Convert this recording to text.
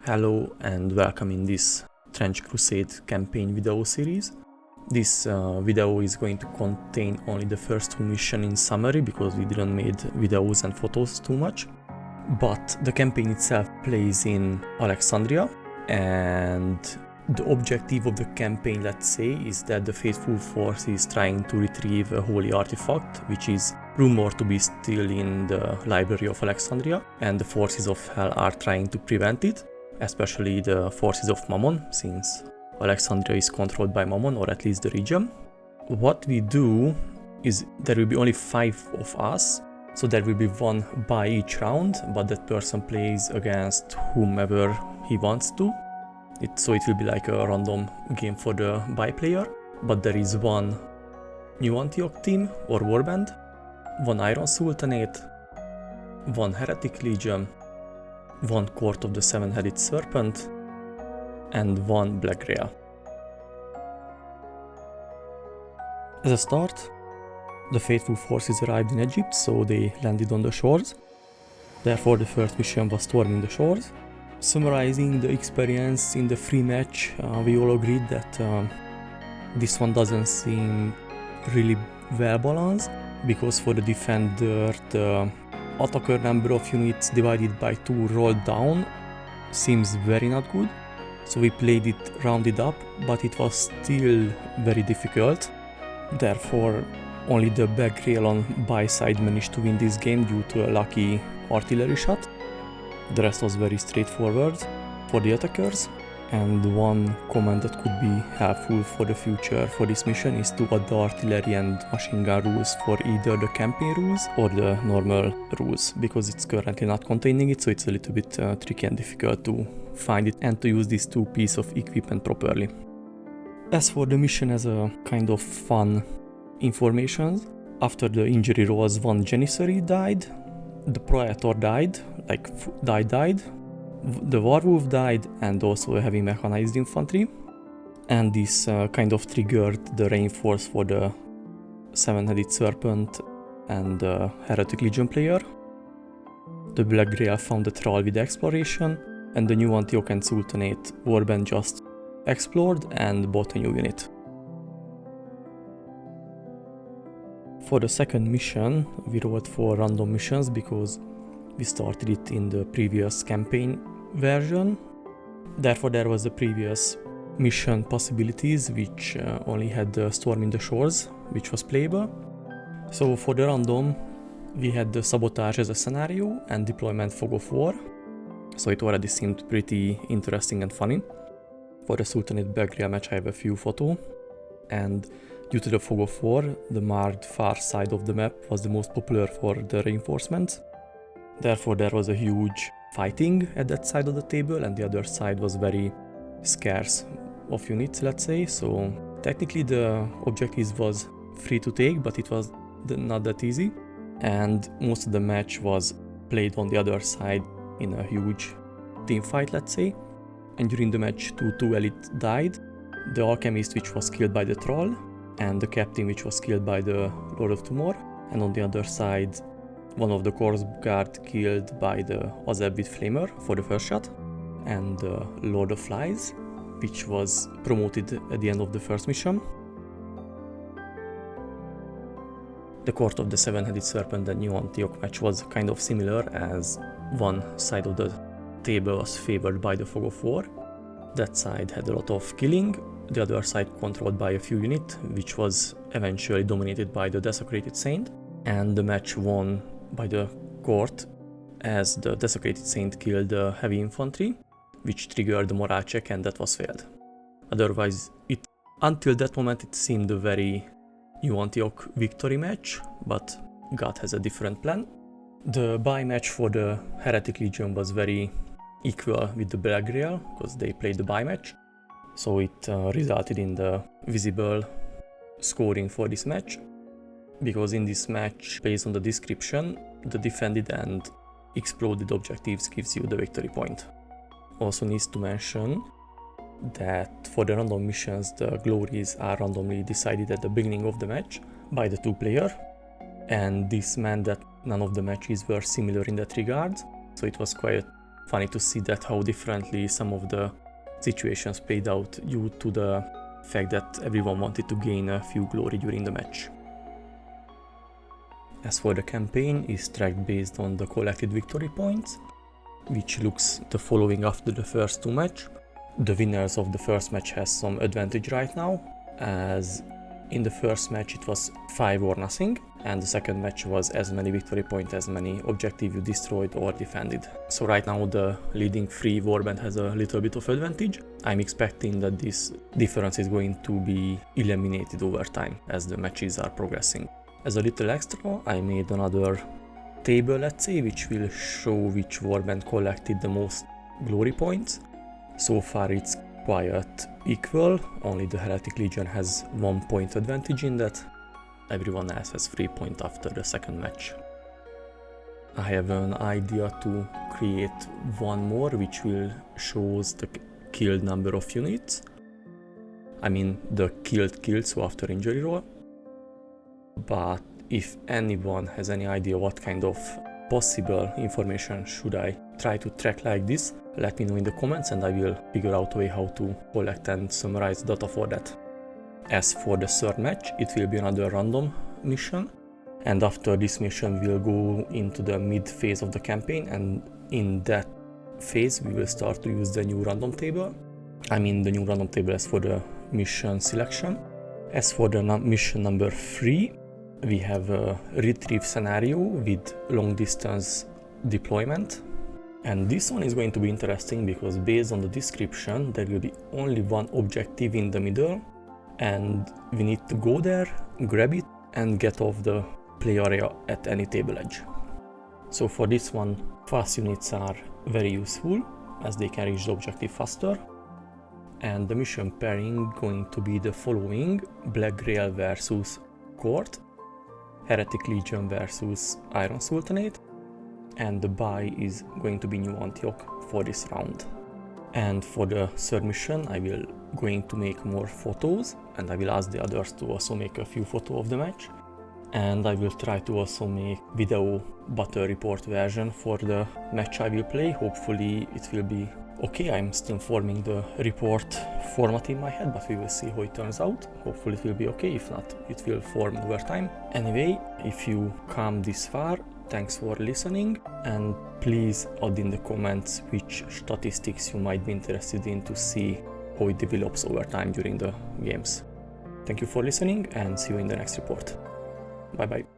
Hello and welcome in this Trench Crusade campaign video series. This video is going to contain only the first two missions in summary because we didn't make videos and photos too much. But the campaign itself plays in Alexandria, and the objective of the campaign, let's say, is that the faithful force is trying to retrieve a holy artifact which is rumored to be still in the library of Alexandria, and the forces of hell are trying to prevent it. Especially the forces of Mammon, since Alexandria is controlled by Mammon, or at least the region. What we do is there will be only 5 of us, so there will be one by each round, but that person plays against whomever he wants to. So it will be like a random game for the by player, but there is one New Antioch team or warband, one Iron Sultanate, one Heretic Legion, one Court of the Seven-Headed Serpent, and one Black Grail. As a start, the faithful forces arrived in Egypt, so they landed on the shores. Therefore, the first mission was storming the shores. Summarizing the experience in the free match, we all agreed that this one doesn't seem really well balanced, because for the defender, the attacker number of units divided by 2 rolled down seems very not good. So we played it rounded up, but it was still very difficult. Therefore, only the Black Grail on buy side managed to win this game due to a lucky artillery shot. The rest was very straightforward for the attackers. And one comment that could be helpful for the future for this mission is to add the artillery and machine gun rules for either the campaign rules or the normal rules, because it's currently not containing it, so it's a little bit tricky and difficult to find it and to use these two pieces of equipment properly. As for the mission as a kind of fun information, after the injury rolls, one Janissary died, the Praetor died, died, the Warwolf died, and also a heavy mechanized infantry, and this kind of triggered the reinforce for the Seven-Headed Serpent and the Heretic Legion player. The Black Grail found a thrall with exploration, and the New Antioch and Sultanate warband just explored and bought a new unit. For the second mission, we rolled for random missions because we started it in the previous campaign version. Therefore, there was the previous mission possibilities, which only had the storm in the shores, which was playable. So for the random, we had the sabotage as a scenario and deployment fog of war. So it already seemed pretty interesting and funny. For the Sultanate Black Grail match, I have a few photos. And due to the fog of war, the marked far side of the map was the most popular for the reinforcements. Therefore, there was a huge fighting at that side of the table, and the other side was very scarce of units, let's say. So technically the objective was free to take, but it was not that easy. And most of the match was played on the other side in a huge team fight, let's say. And during the match, two elite died. The alchemist, which was killed by the troll, and the captain, which was killed by the Lord of Tumor. And on the other side, one of the corpse guard killed by the Azeb with Flamer for the first shot, and the Lord of Flies, which was promoted at the end of the first mission. The Court of the Seven-Headed Serpent and New Antioch match was kind of similar, as one side of the table was favored by the Fog of War. That side had a lot of killing, the other side controlled by a few units, which was eventually dominated by the Desecrated Saint, and the match won by the court as the Desecrated Saint killed the heavy infantry, which triggered the morale check, and that was failed. Otherwise, until that moment it seemed a very New Antioch victory match, but God has a different plan. The buy match for the Heretic Legion was very equal with the Black Grail, because they played the buy match, so it resulted in the visible scoring for this match. Because in this match, based on the description, the defended and exploded objectives gives you the victory point. Also needs to mention that for the random missions, the glories are randomly decided at the beginning of the match by the 2 players, and this meant that none of the matches were similar in that regard, so it was quite funny to see that how differently some of the situations played out due to the fact that everyone wanted to gain a few glory during the match. As for the campaign, is tracked based on the collected victory points, which looks the following after the first two matches. The winners of the first match has some advantage right now, as in the first match it was 5 or nothing, and the second match was as many victory points as many objectives you destroyed or defended. So right now the leading free warband has a little bit of advantage. I'm expecting that this difference is going to be eliminated over time as the matches are progressing. As a little extra, I made another table, let's say, which will show which warband collected the most glory points. So far it's quite equal, only the Heretic Legion has 1 point advantage in that. Everyone else has 3 points after the second match. I have an idea to create one more which will shows the killed number of units. I mean the killed, so after injury roll. But if anyone has any idea what kind of possible information should I try to track like this, let me know in the comments and I will figure out a way how to collect and summarize data for that. As for the third match, it will be another random mission, and after this mission we'll go into the mid phase of the campaign, and in that phase we will start to use the new random table. I mean the new random table as for the mission selection. As for the mission number 3, we have a retrieve scenario with long distance deployment, and this one is going to be interesting because based on the description there will be only one objective in the middle and we need to go there, grab it and get off the play area at any table edge. So for this one, fast units are very useful as they can reach the objective faster, and the mission pairing going to be the following: Black Grail versus Court, Heretic Legion versus Iron Sultanate, and the buy is going to be New Antioch for this round. And for the third mission I will going to make more photos, and I will ask the others to also make a few photos of the match, and I will try to also make video battle report version for the match I will play. Hopefully it will be okay. I'm still forming the report format in my head, but we will see how it turns out. Hopefully it will be okay, if not it will form over time. Anyway, if you come this far, thanks for listening, and please add in the comments which statistics you might be interested in to see how it develops over time during the games. Thank you for listening and see you in the next report. Bye bye.